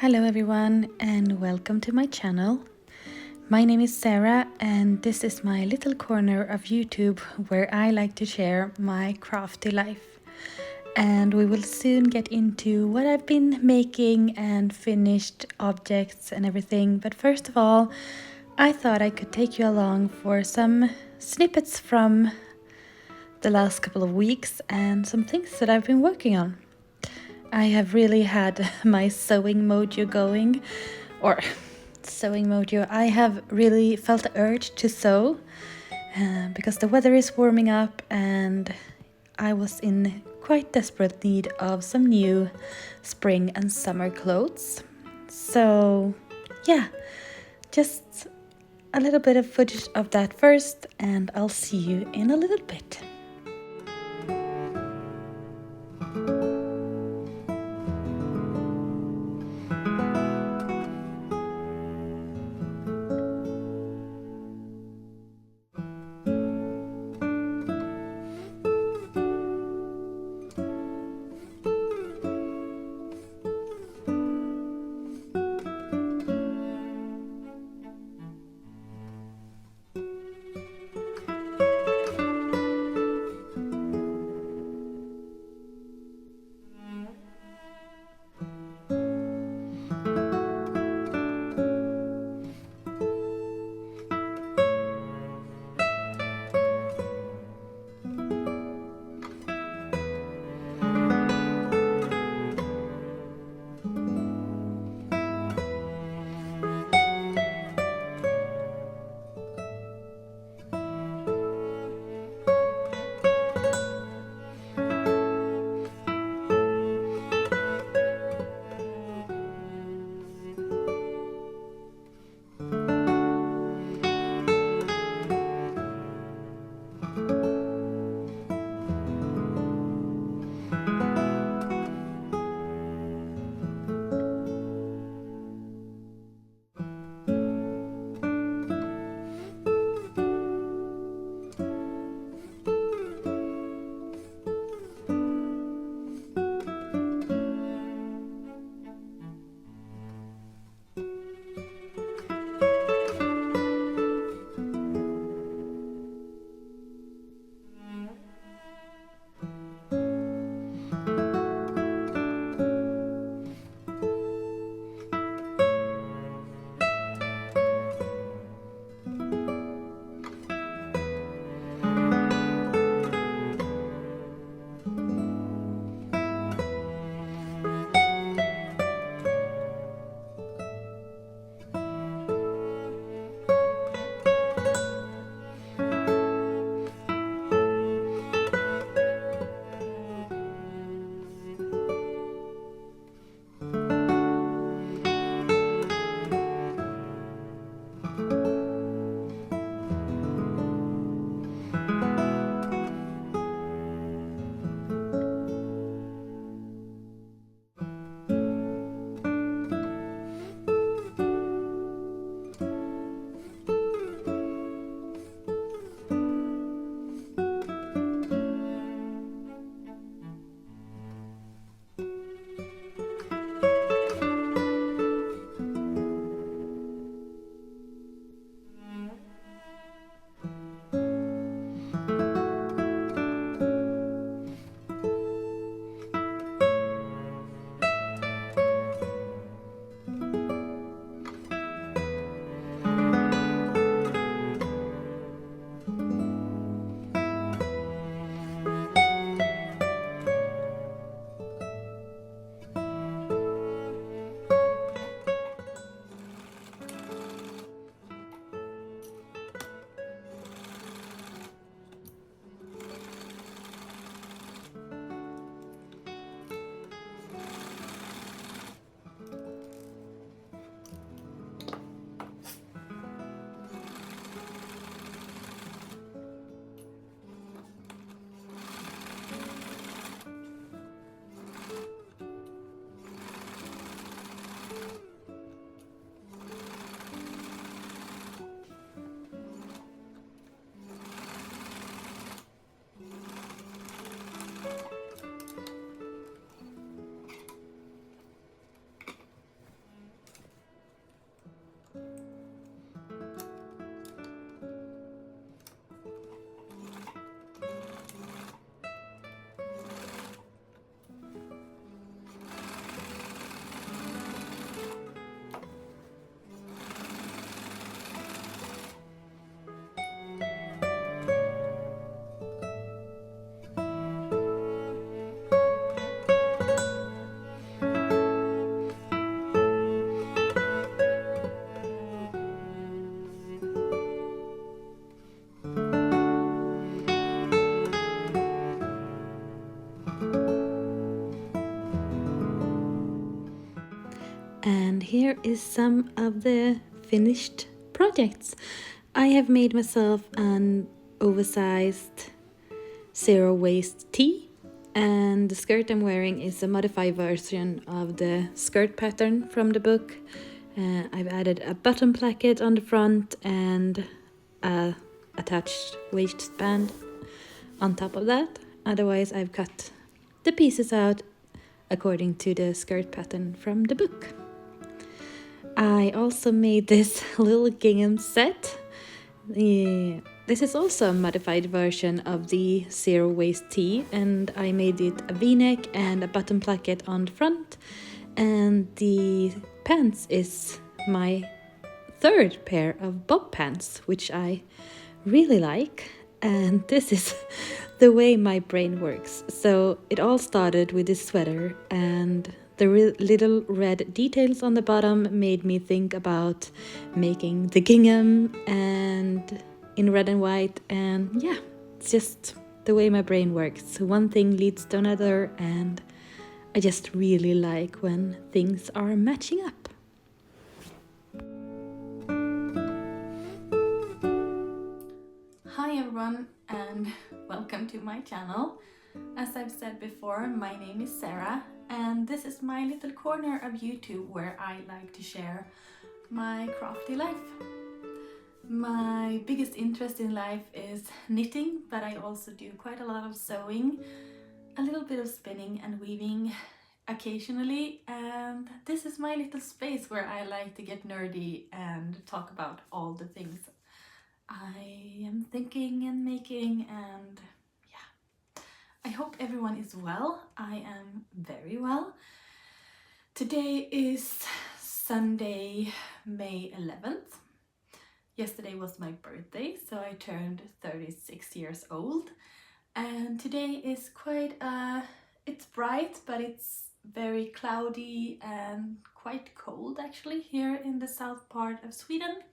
Hello everyone and welcome to my channel. My name is Sarah and this is my little corner of YouTube where I like to share my crafty life. And we will soon get into what I've been making and finished objects and everything. But first of all, I thought I could take you along for some snippets from the last couple of weeks and some things that I've been working on. I have really had my sewing mojo going, or sewing mojo. I have really felt the urge to sew because the weather is warming up and I was in quite desperate need of some new spring and summer clothes. So yeah, just a little bit of footage of that first and I'll see you in a little bit. here is some of the finished projects. I have made myself an oversized zero waist tee, and the skirt I'm wearing is a modified version of the skirt pattern from the book. I've added a button placket on the front and a attached waistband on top of that. Otherwise, I've cut the pieces out according to the skirt pattern from the book. I also made this little gingham set. This is also a modified version of the zero waist tee, and I made it a v-neck and a button placket on the front, and the pants is my third pair of bob pants, which I really like. And this is the way my brain works. So it all started with this sweater, and the little red details on the bottom made me think about making the gingham and in red and white. And yeah, it's just the way my brain works. One thing leads to another, and I just really like when things are matching up. Hi everyone, and welcome to my channel. As I've said before, my name is Sarah, and this is my little corner of YouTube where I like to share my crafty life. My biggest interest in life is knitting, but I also do quite a lot of sewing, a little bit of spinning and weaving occasionally, and this is my little space where I like to get nerdy and talk about all the things I am thinking and making. And yeah, I hope everyone is well. I am very well. Today is Sunday, May 11th. Yesterday was my birthday, so I turned 36 years old. And today is quite it's bright, but it's very cloudy and quite cold actually here in the south part of Sweden.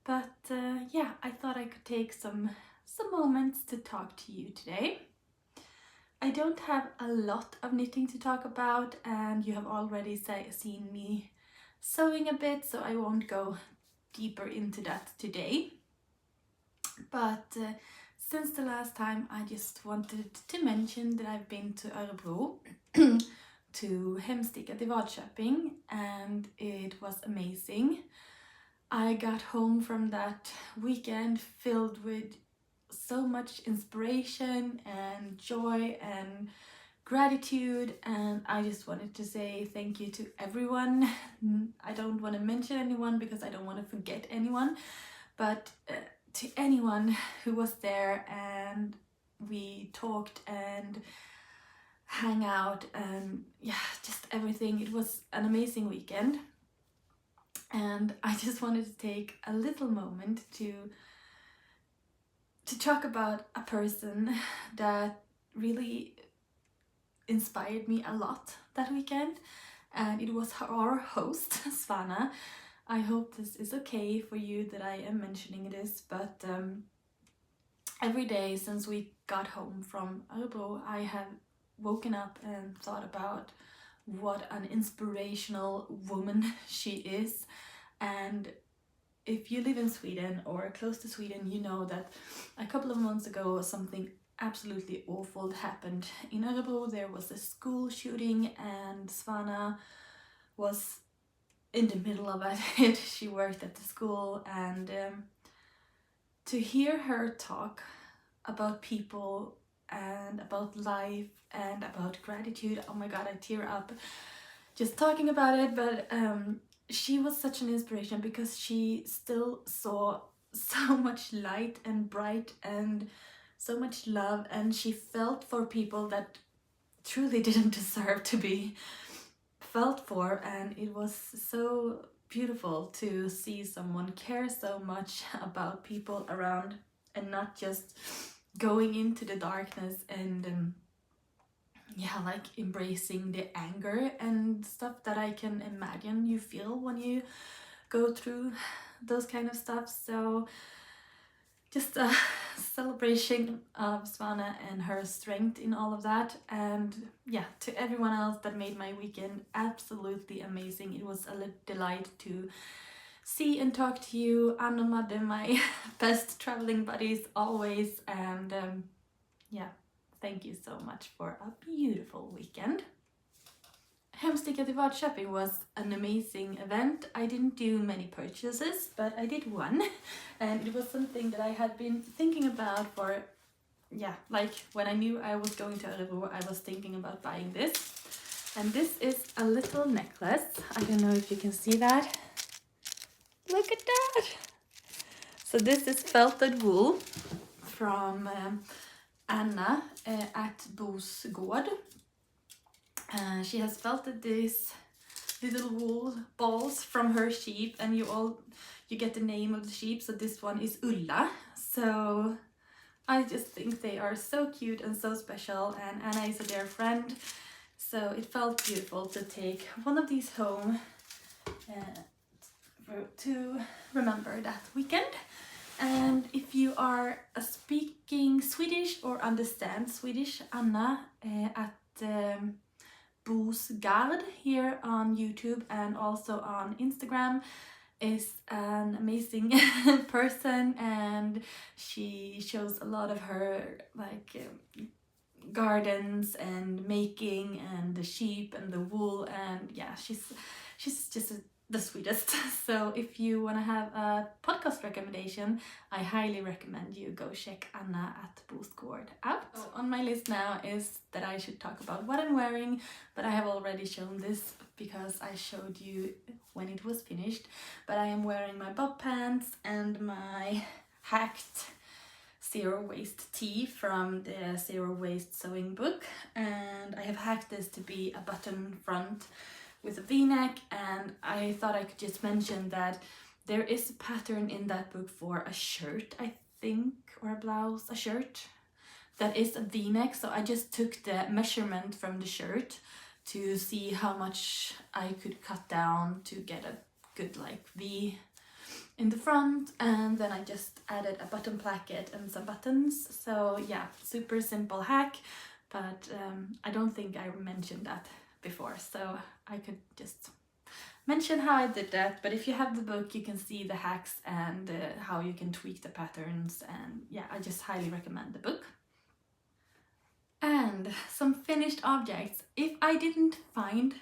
But yeah, I thought I could take some moments to talk to you today. I don't have a lot of knitting to talk about, and you have already seen me sewing a bit, so I won't go deeper into that today. But since the last time, I just wanted to mention that I've been to Örebro to Hemstickat i Vadköping, and it was amazing. I got home from that weekend filled with so much inspiration and joy and gratitude, and I just wanted to say thank you to everyone. I don't want to mention anyone because I don't want to forget anyone, but to anyone who was there, and we talked and hang out and yeah, just everything. It was an amazing weekend. And I just wanted to take a little moment to talk about a person that really inspired me a lot that weekend, and it was our host, Svana. I hope this is okay for you that I am mentioning this, but every day since we got home from Örebro, I have woken up and thought about what an inspirational woman she is. And if you live in Sweden or close to Sweden, you know that a couple of months ago something absolutely awful happened in Örebro. There was a school shooting, and Svana was in the middle of it. She worked at the school, and to hear her talk about people and about life and about gratitude, oh my god, I tear up just talking about it. But she was such an inspiration because she still saw so much light and bright and so much love, and she felt for people that truly didn't deserve to be felt for. And it was so beautiful to see someone care so much about people around and not just going into the darkness and yeah, like embracing the anger and stuff that I can imagine you feel when you go through those kind of stuff. So just celebration of Svana and her strength in all of that. And yeah, to everyone else that made my weekend absolutely amazing. It was a delight to see and talk to you, Anna och Madde, my best traveling buddies always. And yeah, thank you so much for a beautiful weekend. Hemsticka till Vadköping was an amazing event. I didn't do many purchases, but I did one, and it was something that I had been thinking about for, yeah, like when I knew I was going to Örebro, I was thinking about buying this. And this is a little necklace. I don't know if you can see that. Look at that! So this is felted wool from Anna at Boosgård. She has felted these little wool balls from her sheep, and you get the name of the sheep. So this one is Ulla. So I just think they are so cute and so special, and Anna is a dear friend. So it felt beautiful to take one of these home to remember that weekend. And if you are speaking Swedish or understand Swedish, Anna at Boosgård here on YouTube and also on Instagram is an amazing person, and she shows a lot of her gardens and making and the sheep and the wool, and yeah, she's just the sweetest. So if you want to have a podcast recommendation, I highly recommend you go check Anna at Boosgård out. So on my list now is that I should talk about what I'm wearing, but I have already shown this because I showed you when it was finished. But I am wearing my bob pants and my hacked zero waste tee from the Zero Waste Sewing book, and I have hacked this to be a button front with a v-neck. And I thought I could just mention that there is a pattern in that book for a shirt, I think, or a blouse, a shirt that is a v-neck. So I just took the measurement from the shirt to see how much I could cut down to get a good V in the front, and then I just added a button placket and some buttons. So yeah, super simple hack, but I don't think I mentioned that before, so I could just mention how I did that. But if you have the book, you can see the hacks and how you can tweak the patterns, and yeah, I just highly recommend the book. And some finished objects. If I didn't find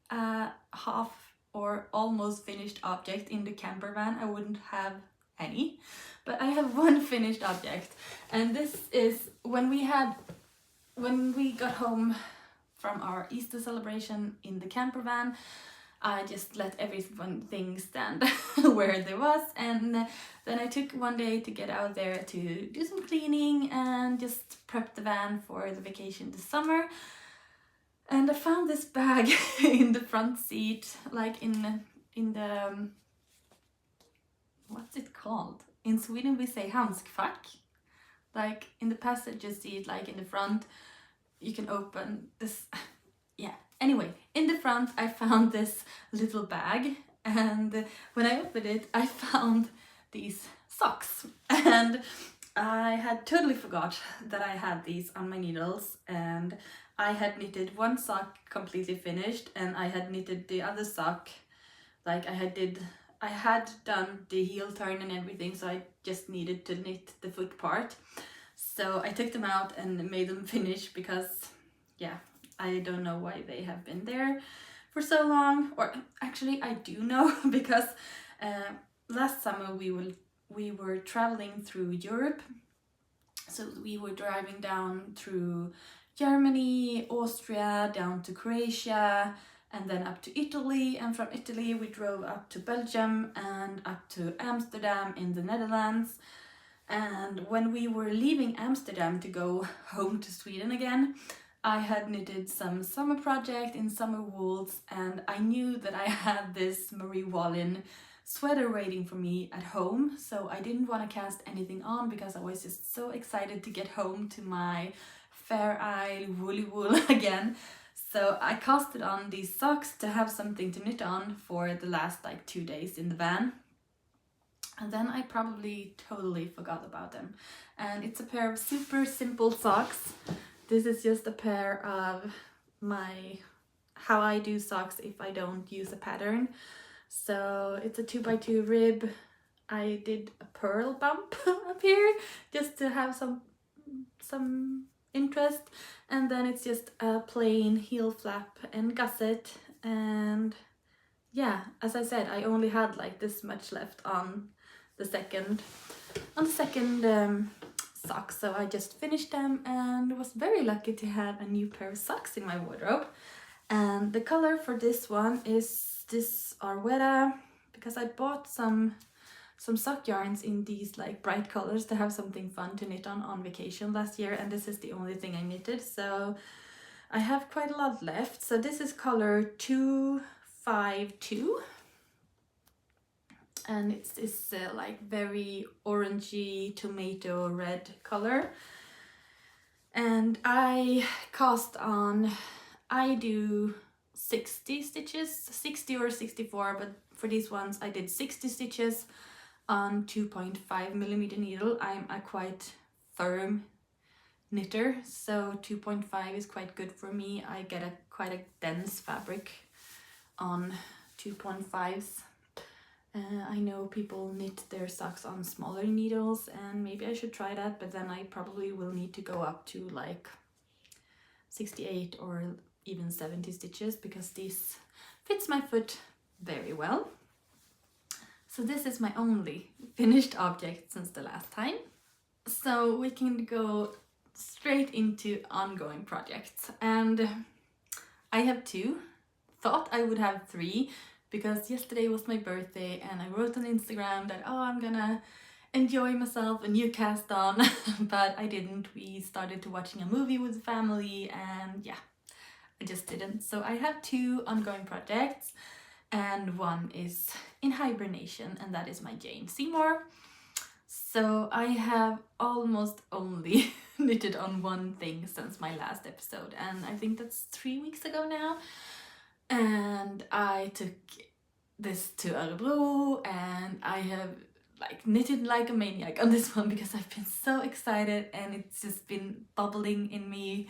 a half or almost finished object in the camper van, I wouldn't have any, but I have one finished object, and this is when we got home from our Easter celebration in the camper van. I just let everything stand where there was, and then I took one day to get out there to do some cleaning and just prep the van for the vacation this summer. And I found this bag in the front seat, like in the, what's it called? In Sweden we say handskfack. Like in the passenger seat, like in the front, you can open this, yeah. Anyway, in the front I found this little bag, and when I opened it I found these socks, and I had totally forgot that I had these on my needles, and I had knitted one sock completely finished, and I had knitted the other sock, like I had done the heel turn and everything, so I just needed to knit the foot part. So I took them out and made them finish because, yeah, I don't know why they have been there for so long. Or actually I do know, because last summer we were traveling through Europe. So we were driving down through Germany, Austria, down to Croatia, and then up to Italy. And from Italy we drove up to Belgium and up to Amsterdam in the Netherlands. And when we were leaving Amsterdam to go home to Sweden again, I had knitted some summer project in summer wools, and I knew that I had this Marie Wallgren sweater waiting for me at home, so I didn't want to cast anything on because I was just so excited to get home to my Fair Isle woolly wool again. So I casted on these socks to have something to knit on for the last 2 days in the van. And then I probably totally forgot about them. And it's a pair of super simple socks. This is just a pair of how I do socks if I don't use a pattern. So it's a 2x2 rib. I did a pearl bump up here just to have some interest, and then it's just a plain heel flap and gusset. And yeah, as I said, I only had like this much left on the second sock, so I just finished them and was very lucky to have a new pair of socks in my wardrobe. And the color for this one is this Arwetta, because I bought some sock yarns in these like bright colors to have something fun to knit on vacation last year, and this is the only thing I knitted, so I have quite a lot left. So this is color 252, and it's this like very orangey tomato red color. And I do 60 stitches, 60 or 64, but for these ones I did 60 stitches on 2.5mm needle. I'm a quite firm knitter, so 2.5 is quite good for me. I get quite a dense fabric on 2.5s. I know people knit their socks on smaller needles, and maybe I should try that, but then I probably will need to go up to like 68 or even 70 stitches, because this fits my foot very well. So this is my only finished object since the last time. So we can go straight into ongoing projects. And I have two. Thought I would have three, because yesterday was my birthday and I wrote on Instagram that, oh, I'm gonna enjoy myself a new cast on, but I didn't. We started to watching a movie with the family, and yeah, I just didn't. So I have two ongoing projects, and one is in hibernation, and that is my Jane Seymour. So I have almost only knitted on one thing since my last episode, and I think that's 3 weeks ago now. And I took this to Örebro, and I have like knitted like a maniac on this one, because I've been so excited and it's just been bubbling in me.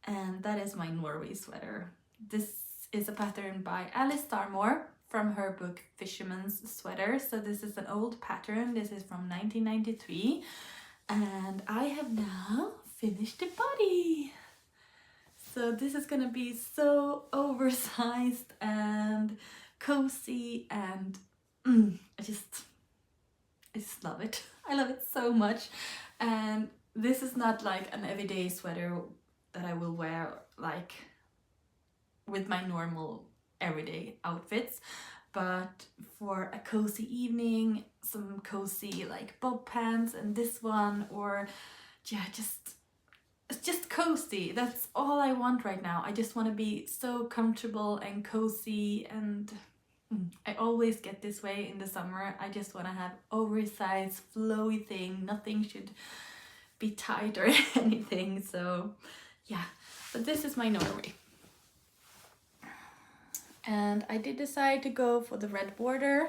And that is my Norway sweater. This is a pattern by Alice Starmore from her book Fishermans sweater. So this is an old pattern. This is from 1993, and I have now finished the body. So this is gonna be so oversized and cozy, and I just love it. I love it so much. And this is not like an everyday sweater that I will wear like with my normal everyday outfits, but for a cozy evening, some cozy like bob pants and this one, or yeah, it's just cozy. That's all I want right now. I just want to be so comfortable and cozy, and I always get this way in the summer. I just want to have oversized flowy thing. Nothing should be tight or anything. So yeah, but this is my Norway. And I did decide to go for the red border,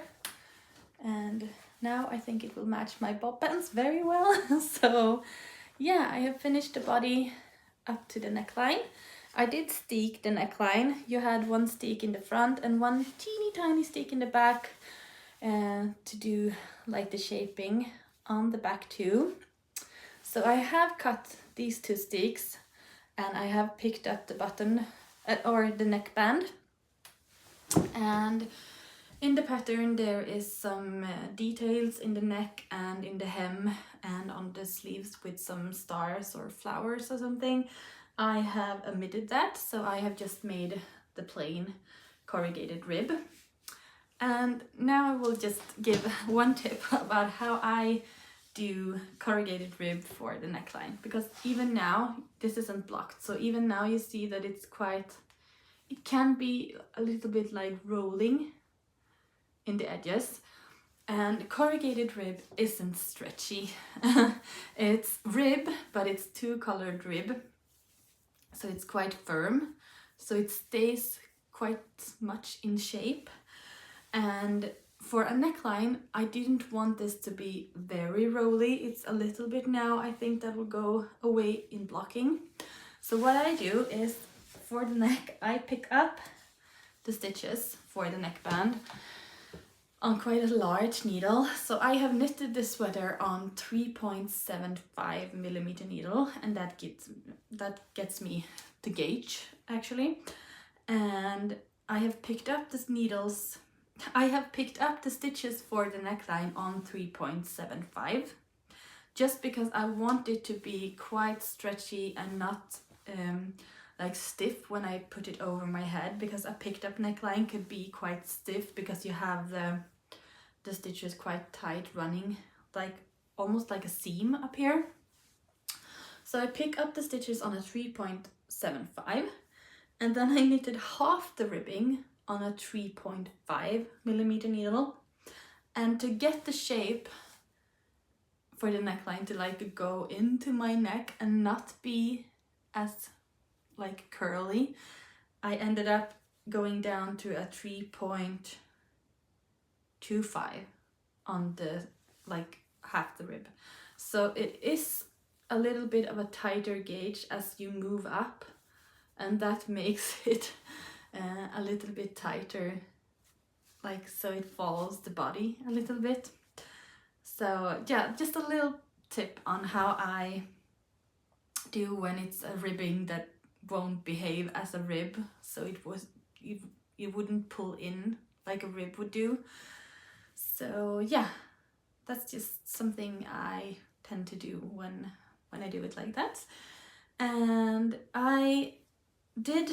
and now I think it will match my bob pants very well. So yeah, I have finished the body up to the neckline. I did steek the neckline. You had one steek in the front and one teeny tiny steek in the back to do like the shaping on the back too. So I have cut these two steeks, and I have picked up the button or the neckband. And in the pattern there is some details in the neck and in the hem and on the sleeves with some stars or flowers or something. I have omitted that, so I have just made the plain corrugated rib. And now I will just give one tip about how I do corrugated rib for the neckline, because even now this isn't blocked, so even now you see that it's quite, it can be a little bit like rolling in the edges. And corrugated rib isn't stretchy. It's rib, but it's two-colored rib, so it's quite firm, so it stays quite much in shape. And for a neckline, I didn't want this to be very rolly. It's a little bit now. I think that will go away in blocking. So what I do is, for the neck, I pick up the stitches for the neckband on quite a large needle. So I have knitted this sweater on 3.75 millimeter needle, and that gets me the gauge actually. And I have picked up the needles. I have picked up the stitches for the neckline on 3.75, just because I want it to be quite stretchy and not like stiff when I put it over my head, because a picked up neckline could be quite stiff because you have the stitches quite tight running, like almost like a seam up here. So I pick up the stitches on a 3.75, and then I knitted half the ribbing on a 3.5 millimeter needle. And to get the shape for the neckline to like go into my neck and not be as like curly, I ended up going down to a 3.25 on the like half the rib. So it is a little bit of a tighter gauge as you move up, and that makes it a little bit tighter, like so it follows the body a little bit. So yeah, just a little tip on how I do when it's a ribbing that won't behave as a rib, so you wouldn't pull in like a rib would do. So yeah, that's just something I tend to do when I do it like that. And I did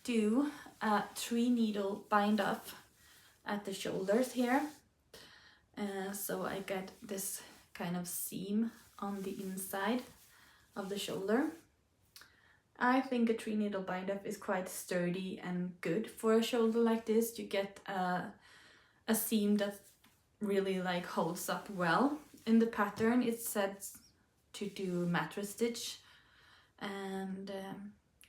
do a 3 needle bind off at the shoulders here, so I get this kind of seam on the inside of the shoulder. I think a 3 needle bind off is quite sturdy and good for a shoulder like this. You get a seam that really like holds up well. In the pattern it says to do mattress stitch, and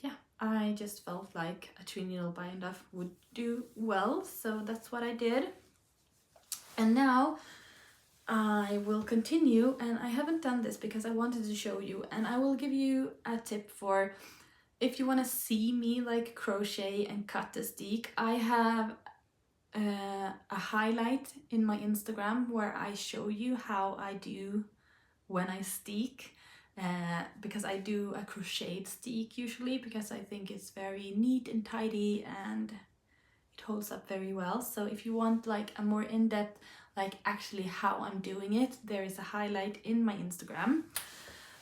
yeah, I just felt like a 3 needle bind off would do well, so that's what I did. And now I will continue, and I haven't done this because I wanted to show you, and I will give you a tip for if you want to see me like crochet and cut the steek. I have a highlight in my Instagram where I show you how I do when I steek, because I do a crocheted steek usually, because I think it's very neat and tidy and it holds up very well. So if you want like a more in-depth, like actually how I'm doing it, there is a highlight in my Instagram.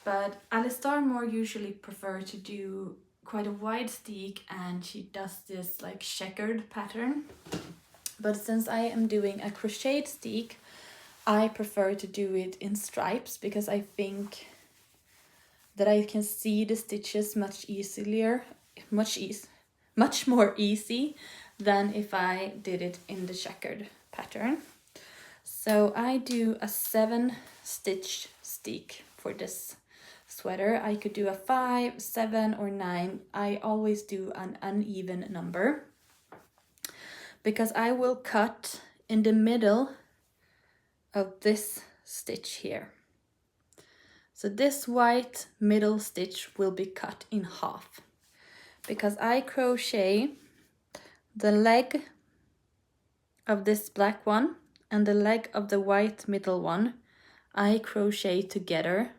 But Alice Starmore usually prefer to do quite a wide steek, and she does this like checkered pattern. But since I am doing a crocheted steek, I prefer to do it in stripes, because I think that I can see the stitches much more easy than if I did it in the checkered pattern. So I do a 7 stitch steek for this sweater. I could do a 5, 7 or 9. I always do an uneven number, because I will cut in the middle of this stitch here. So this white middle stitch will be cut in half, because I crochet the leg of this black one and the leg of the white middle one. I crochet together,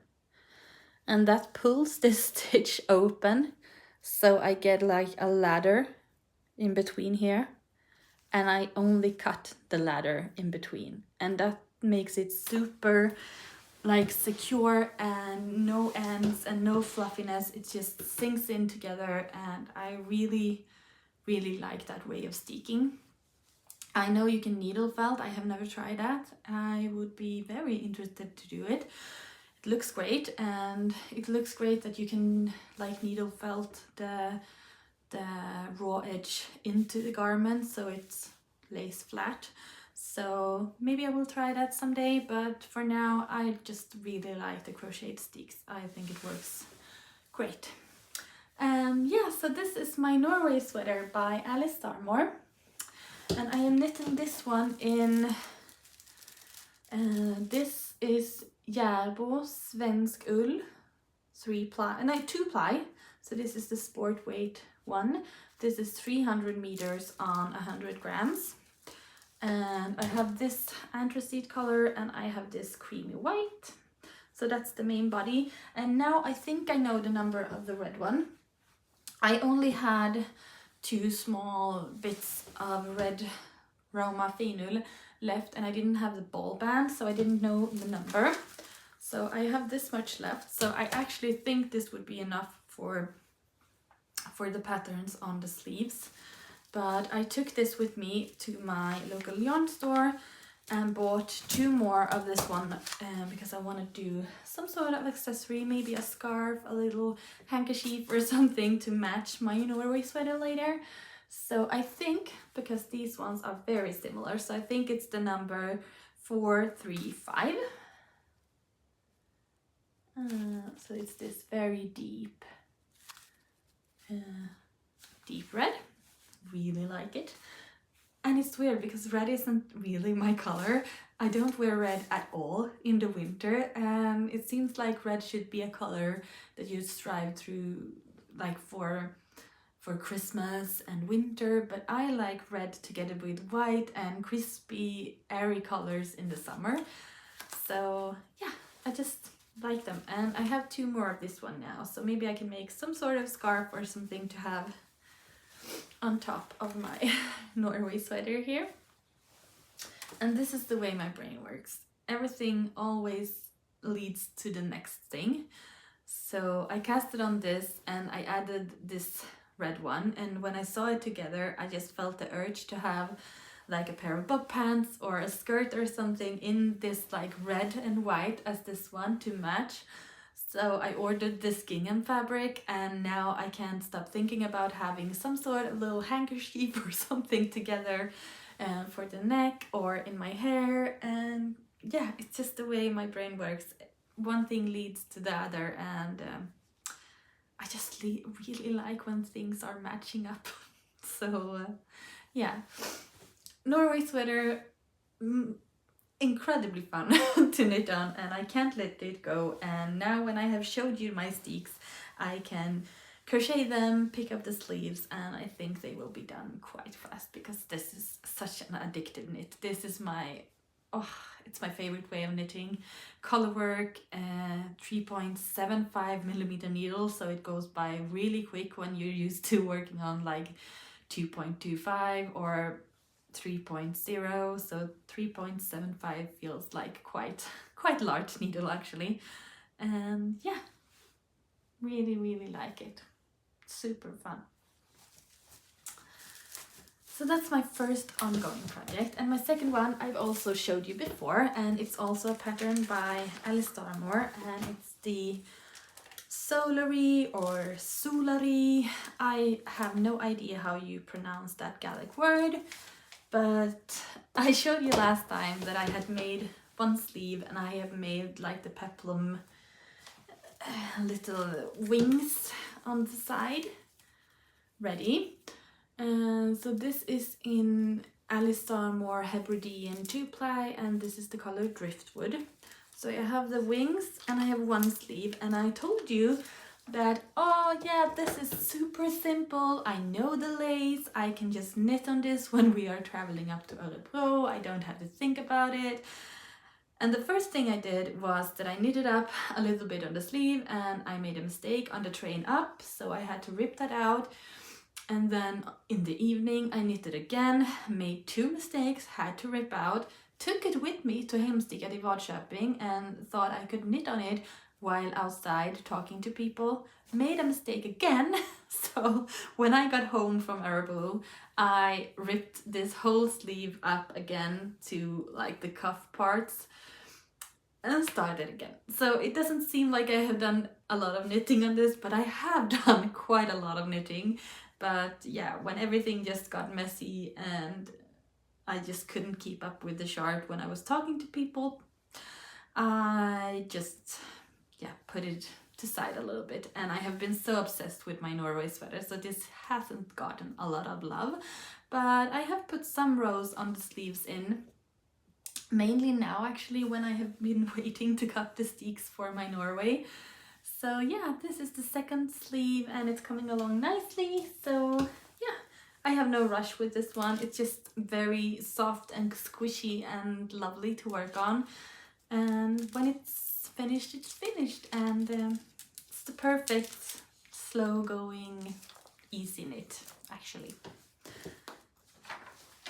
and that pulls this stitch open, so I get like a ladder in between here, and I only cut the ladder in between, and that makes it super like secure and no ends and no fluffiness. It just sinks in together, and I really like that way of steeking. I know you can needle felt. I have never tried that. I would be very interested to do it. It looks great, and it looks great that you can like needle felt the raw edge into the garment so it's lays flat. So maybe I will try that someday, but for now I just really like the crocheted steeks. I think it works great. Yeah, so this is my Norway sweater by Alice Starmore, and I am knitting this one in This is Järbo Svensk Ull 2 ply. So this is the sport weight one. This is 300 meters on 100 grams. And I have this anthracite color and I have this creamy white. So that's the main body. And now I think I know the number of the red one. I only had 2 small bits of red Roma Finull left and I didn't have the ball band, so I didn't know the number. So I have this much left. So I actually think this would be enough for the patterns on the sleeves. But I took this with me to my local yarn store and bought 2 more of this one because I want to do some sort of accessory, maybe a scarf, a little handkerchief or something to match my Norway sweater later. So I think, because these ones are very similar, so I think it's the number 435. So it's this very deep red. Really like it. And it's weird because red isn't really my color. I don't wear red at all in the winter, and it seems like red should be a color that you strive through, like for Christmas and winter, but I like red together with white and crispy airy colors in the summer. So yeah, I just like them, and I have 2 more of this one now, so maybe I can make some sort of scarf or something to have on top of my Norway sweater here. And this is the way my brain works. Everything always leads to the next thing. So I casted on this and I added this red one, and when I saw it together I just felt the urge to have like a pair of bob pants or a skirt or something in this like red and white as this one to match. So I ordered this gingham fabric, and now I can't stop thinking about having some sort of little handkerchief or something together for the neck or in my hair. And yeah, it's just the way my brain works. One thing leads to the other, and I just really like when things are matching up. So yeah, Norway sweater, incredibly fun to knit on, and I can't let it go. And now when I have showed you my sticks, I can crochet them, pick up the sleeves, and I think they will be done quite fast because this is such an addictive knit. This is my, it's my favorite way of knitting. Color work, 3.75 millimeter needle, so it goes by really quick when you're used to working on like 2.25 or 3.0, so 3.75 feels like quite large needle actually. And yeah, really like it. Super fun. So that's my first ongoing project, and my second one I've also showed you before, and it's also a pattern by Alice Starmore, and it's the Solary or Sulary. I have no idea how you pronounce that Gaelic word, but I showed you last time that I had made one sleeve, and I have made like the peplum little wings on the side ready. So this is in Alice Starmore Hebridean 2-ply, and this is the color Driftwood. So I have the wings and I have one sleeve, and I told you that, oh yeah, this is super simple. I know the lace, I can just knit on this when we are traveling up to Örebro. I don't have to think about it. And the first thing I did was that I knitted up a little bit on the sleeve, and I made a mistake on the train up, so I had to rip that out. And then in the evening I knitted again, made 2 mistakes, had to rip out, took it with me to Hemstickat i Vadköping and thought I could knit on it while outside talking to people. Made a mistake again, so when I got home from Örebro, I ripped this whole sleeve up again to like the cuff parts and started again. So it doesn't seem like I have done a lot of knitting on this, but I have done quite a lot of knitting. But yeah, when everything just got messy and I just couldn't keep up with the chart when I was talking to people, I just put it to side a little bit. And I have been so obsessed with my Norway sweater, so this hasn't gotten a lot of love. But I have put some rows on the sleeves in, mainly now actually, when I have been waiting to cut the sticks for my Norway. So yeah, this is the second sleeve and it's coming along nicely. So yeah, I have no rush with this one. It's just very soft and squishy and lovely to work on. And when it's finished, it's finished. And it's the perfect slow going, easy knit actually.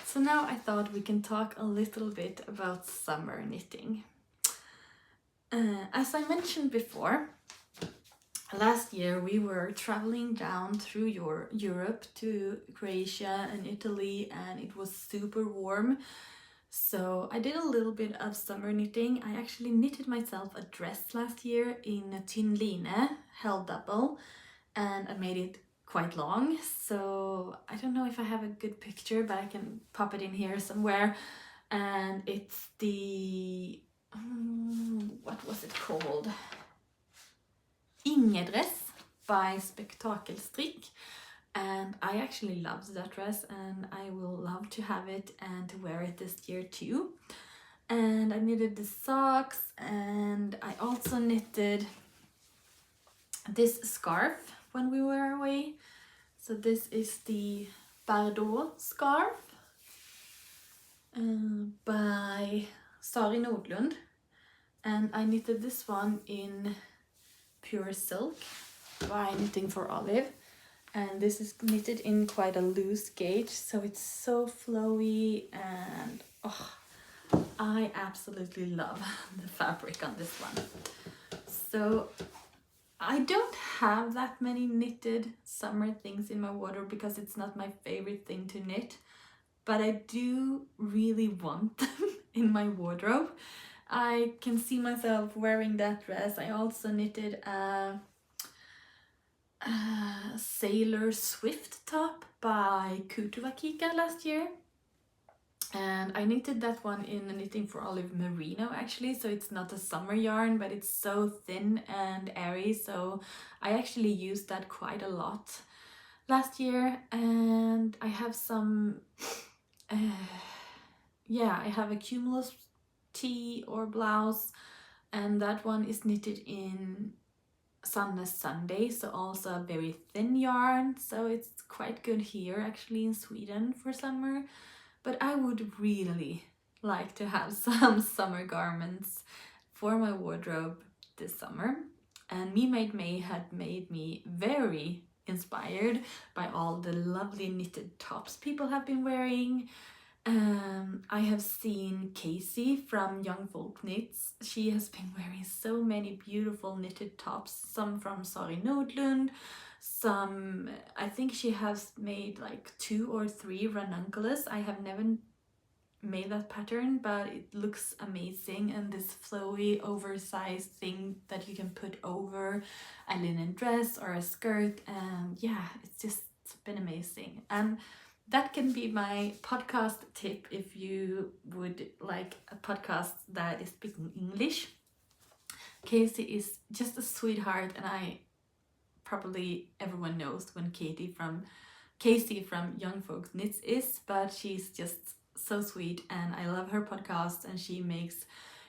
So now I thought we can talk a little bit about summer knitting. As I mentioned before, last year we were traveling down through Europe to Croatia and Italy, and it was super warm. So I did a little bit of summer knitting. I actually knitted myself a dress last year in a thin line, held double, and I made it quite long. So I don't know if I have a good picture, but I can pop it in here somewhere. And it's the, what was it called? Ingedress by Spektakelstrikk, and I actually loved that dress and I will love to have it and to wear it this year too. And I knitted the socks, and I also knitted this scarf when we were away. So this is the Bordeaux scarf by Sari Nordlund, and I knitted this one in pure silk by Knitting for Olive, and this is knitted in quite a loose gauge, so it's so flowy, and I absolutely love the fabric on this one. So I don't have that many knitted summer things in my wardrobe because it's not my favorite thing to knit, but I do really want them in my wardrobe. I can see myself wearing that dress. I also knitted a Sailor Swift top by Kutuvakika last year, and I knitted that one in a Knitting for Olive merino actually, so it's not a summer yarn, but it's so thin and airy, so I actually used that quite a lot last year. And I have some I have a cumulus tee or blouse, and that one is knitted in Sunless Sunday, so also a very thin yarn, so it's quite good here actually in Sweden for summer. But I would really like to have some summer garments for my wardrobe this summer, and Me Made May had made me very inspired by all the lovely knitted tops people have been wearing. I have seen Casey from Young Folk Knits. She has been wearing so many beautiful knitted tops, some from Sari Nordlund, some, I think she has made like 2 or 3 ranunculus. I have never made that pattern, but it looks amazing, and this flowy oversized thing that you can put over a linen dress or a skirt, and yeah, it's just been amazing. And that can be my podcast tip if you would like a podcast that is speaking English. Casey is just a sweetheart, and probably everyone knows when Casey from Young Folks Knits is, but she's just so sweet, and I love her podcast, and she makes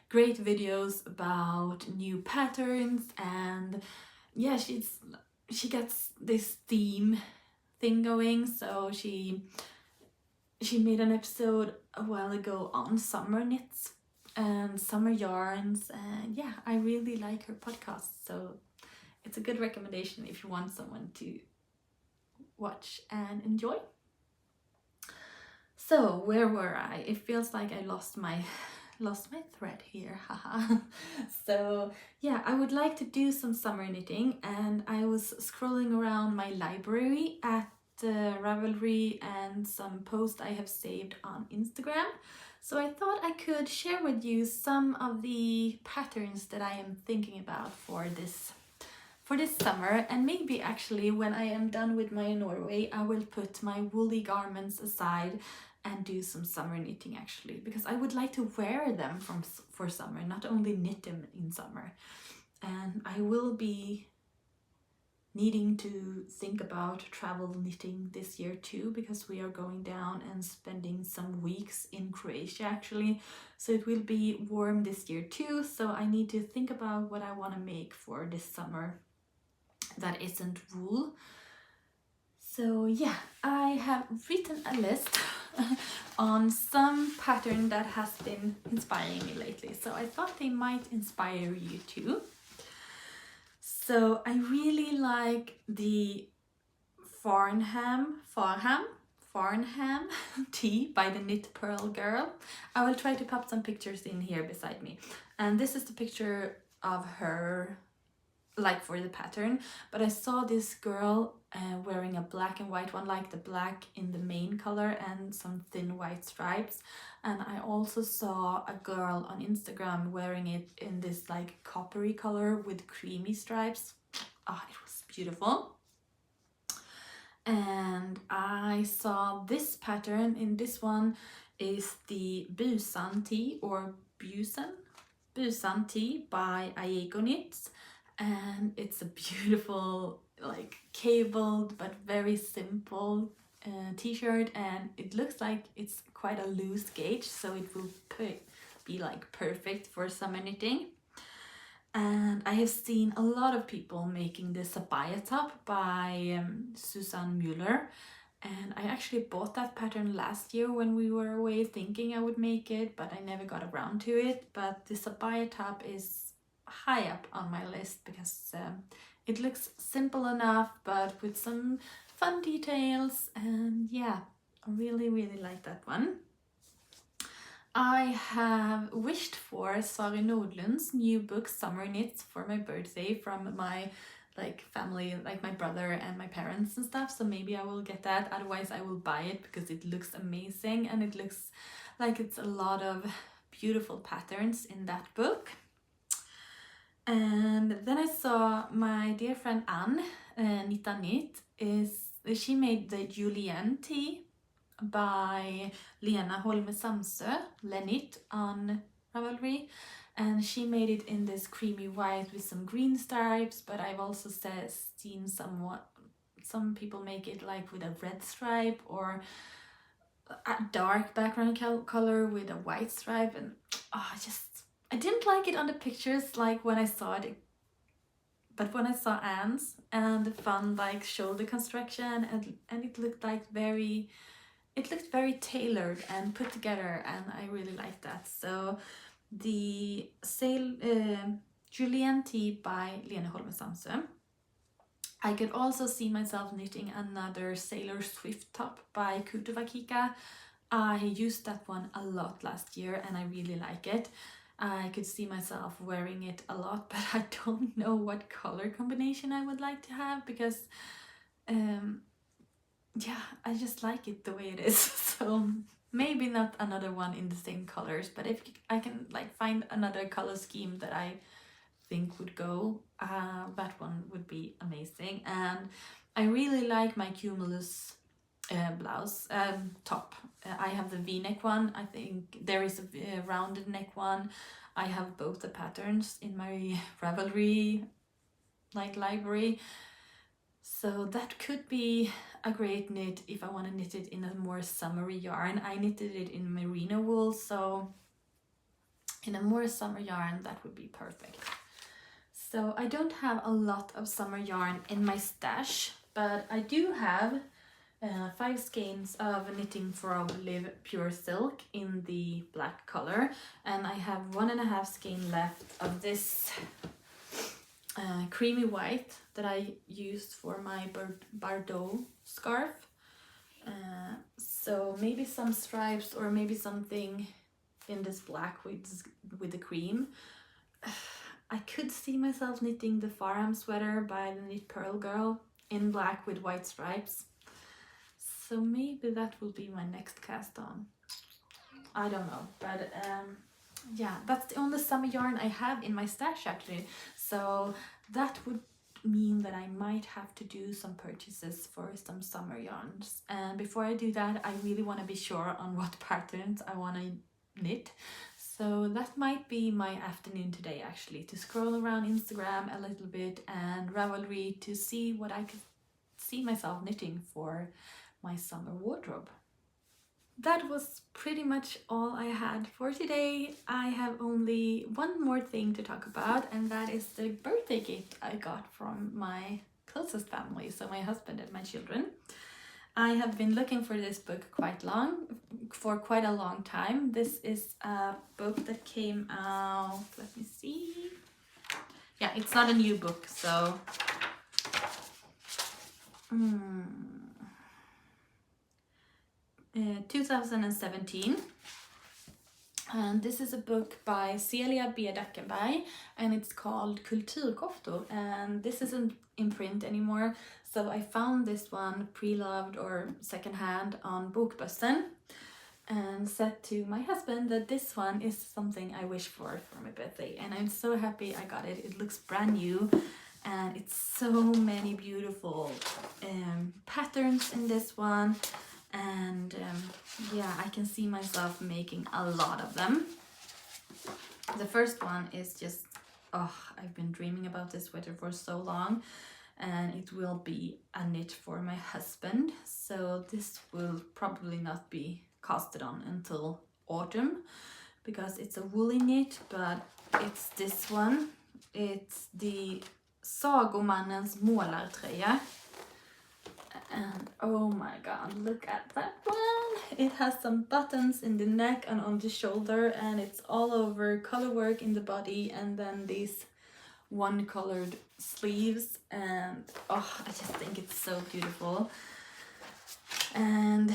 great videos about new patterns, and yeah, she gets this theme thing going. So she made an episode a while ago on summer knits and summer yarns, and yeah, I really like her podcast, so it's a good recommendation if you want someone to watch and enjoy. So where were I? It feels like I lost my thread here, haha. So yeah, I would like to do some summer knitting, and I was scrolling around my library at Ravelry and some posts I have saved on Instagram. So I thought I could share with you some of the patterns that I am thinking about for this summer, and maybe actually when I am done with my Norway, I will put my woolly garments aside and do some summer knitting actually, because I would like to wear them for summer, not only knit them in summer. And I will be needing to think about travel knitting this year too, because we are going down and spending some weeks in Croatia actually, so it will be warm this year too, so I need to think about what I want to make for this summer that isn't wool. So yeah, I have written a list on some pattern that has been inspiring me lately, so I thought they might inspire you too. So I really like the Farnham tee by the Knit Pearl Girl. I will try to pop some pictures in here beside me. And this is the picture of her, like for the pattern, but I saw this girl wearing a black and white one, like the black in the main color and some thin white stripes, and I also saw a girl on Instagram wearing it in this like coppery color with creamy stripes. Ah, it was beautiful. And I saw this pattern in this one is the Busan tee or Busan tee by Aego Knits, and it's a beautiful like cabled but very simple t-shirt, and it looks like it's quite a loose gauge, so it will be like perfect for summer knitting. And I have seen a lot of people making this Abaya top by Susanne Müller, and I actually bought that pattern last year when we were away thinking I would make it, but I never got around to it. But this Abaya top is high up on my list because it looks simple enough but with some fun details, and yeah, I really like that one. I have wished for Sari Nordlund's new book Summer Knits for my birthday from my like family, like my brother and my parents and stuff, so maybe I will get that. Otherwise I will buy it because it looks amazing and it looks like it's a lot of beautiful patterns in that book. And then I saw my dear friend Anne, Nita Knit, she made the Julienne tee by Lena Holme Samsø, Lenit on Ravelry, and she made it in this creamy white with some green stripes, but I've also seen some people make it like with a red stripe or a dark background color with a white stripe, and I didn't like it on the pictures like when I saw it, but when I saw Anne's and the fun like shoulder construction, and it looked very tailored and put together, and I really like that. So the Julienne tee by Lena Holme Samsø. I could also see myself knitting another Sailor Swift top by Kutuvakika. I used that one a lot last year and I really like it. I could see myself wearing it a lot, but I don't know what color combination I would like to have because yeah, I just like it the way it is. So maybe not another one in the same colors, but if I can like find another color scheme that I think would go, that one would be amazing. And I really like my Cumulus blouse top. I have the v-neck one. I think there is a rounded neck one. I have both the patterns in my Ravelry like library, so that could be a great knit if I want to knit it in a more summery yarn. I knitted it in merino wool, so in a more summer yarn that would be perfect. So I don't have a lot of summer yarn in my stash, but I do have 5 skeins of Knitting for Olive Pure Silk in the black color, and I have 1.5 skein left of this creamy white that I used for my Bordeaux scarf. So maybe some stripes or maybe something in this black with the cream. I could see myself knitting the Farham sweater by the Knit Pearl Girl in black with white stripes. So maybe that will be my next cast on. I don't know, but yeah, that's the only summer yarn I have in my stash actually. So that would mean that I might have to do some purchases for some summer yarns. And before I do that, I really want to be sure on what patterns I want to knit. So that might be my afternoon today, actually, to scroll around Instagram a little bit and Ravelry to see what I could see myself knitting for my summer wardrobe. That was pretty much all I had for today. I have only one more thing to talk about, and that is the birthday gift I got from my closest family, so my husband and my children. I have been looking for this book for quite a long time. This is a book that came out, let me see. Yeah, it's not a new book, so 2017. And this is a book by Celia B. Dackenberg, and it's called Kulturkoftor, and this isn't in print anymore, so I found this one pre-loved or secondhand on Bokbussen and said to my husband that this one is something I wish for my birthday, and I'm so happy I got it. It looks brand new and it's so many beautiful patterns in this one. And yeah, I can see myself making a lot of them. The first one is just, oh, I've been dreaming about this sweater for so long, and it will be a knit for my husband. So this will probably not be casted on until autumn because it's a woolly knit, but it's this one. It's the Sagomannens målartröja. And oh my god, look at that one! It has some buttons in the neck and on the shoulder, and it's all over color work in the body, and then these one colored sleeves, and oh, I just think it's so beautiful. And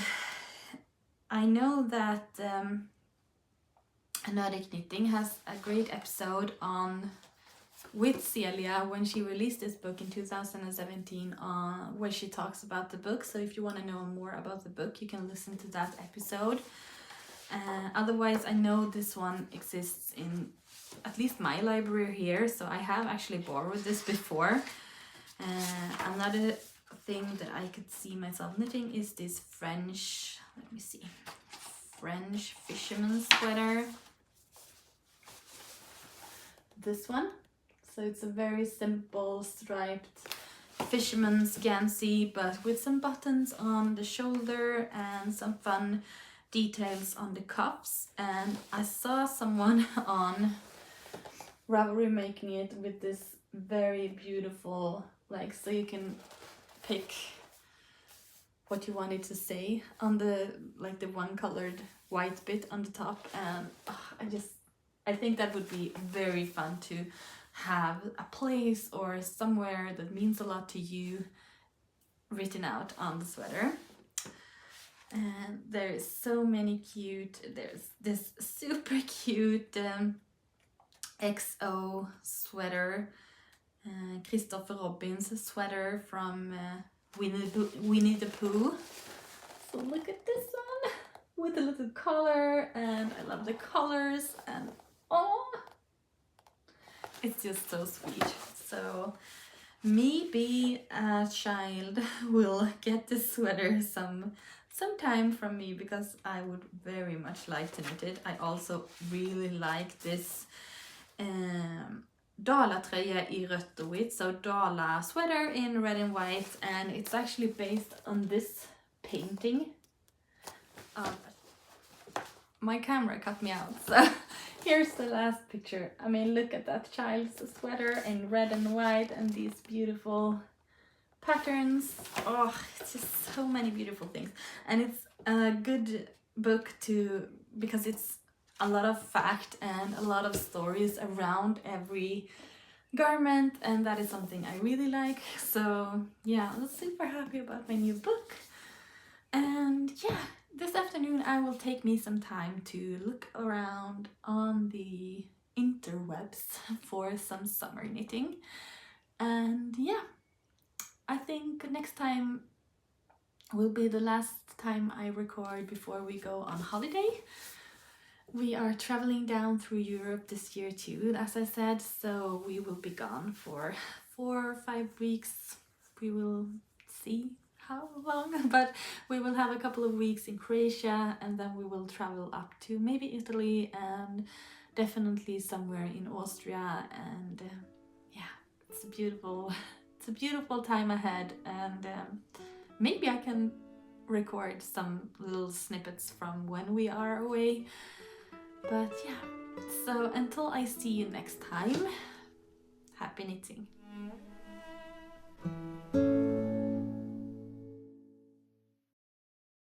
I know that Nordic Knitting has a great episode on with Celia when she released this book in 2017, where she talks about the book. So if you want to know more about the book, you can listen to that episode. Otherwise, I know this one exists in at least my library here, so I have actually borrowed this before. Another thing that I could see myself knitting is this French, let me see, French Fishermans sweater. This one. So it's a very simple striped Fisherman's Gansey, but with some buttons on the shoulder and some fun details on the cuffs. And I saw someone on Ravelry making it with this very beautiful, like, so you can pick what you wanted to say on the, like, the one colored white bit on the top. And I think that would be very fun to have a place or somewhere that means a lot to you written out on the sweater. And there is so many cute, there's this super cute XO sweater, Christopher Robin's sweater from Winnie the Pooh. So look at this one with a little collar, and I love the colors, and oh, it's just so sweet. So maybe a child will get this sweater sometime from me, because I would very much like to knit it. I also really like this Dala-tröja i rött och vitt, so Dala sweater in red and white, and it's actually based on this painting. My camera cut me out, so here's the last picture. I mean, look at that child's sweater in red and white and these beautiful patterns. Oh, it's just so many beautiful things. And it's a good book because it's a lot of fact and a lot of stories around every garment, and that is something I really like. So yeah, I'm super happy about my new book. And yeah, this afternoon I will take me some time to look around on the interwebs for some summer knitting. And yeah, I think next time will be the last time I record before we go on holiday. We are traveling down through Europe this year too, as I said, so we will be gone for 4 or 5 weeks. We will see how long, but we will have a couple of weeks in Croatia, and then we will travel up to maybe Italy and definitely somewhere in Austria. And yeah, it's a beautiful it's a beautiful time ahead, and maybe I can record some little snippets from when we are away. But yeah, so until I see you next time, happy knitting.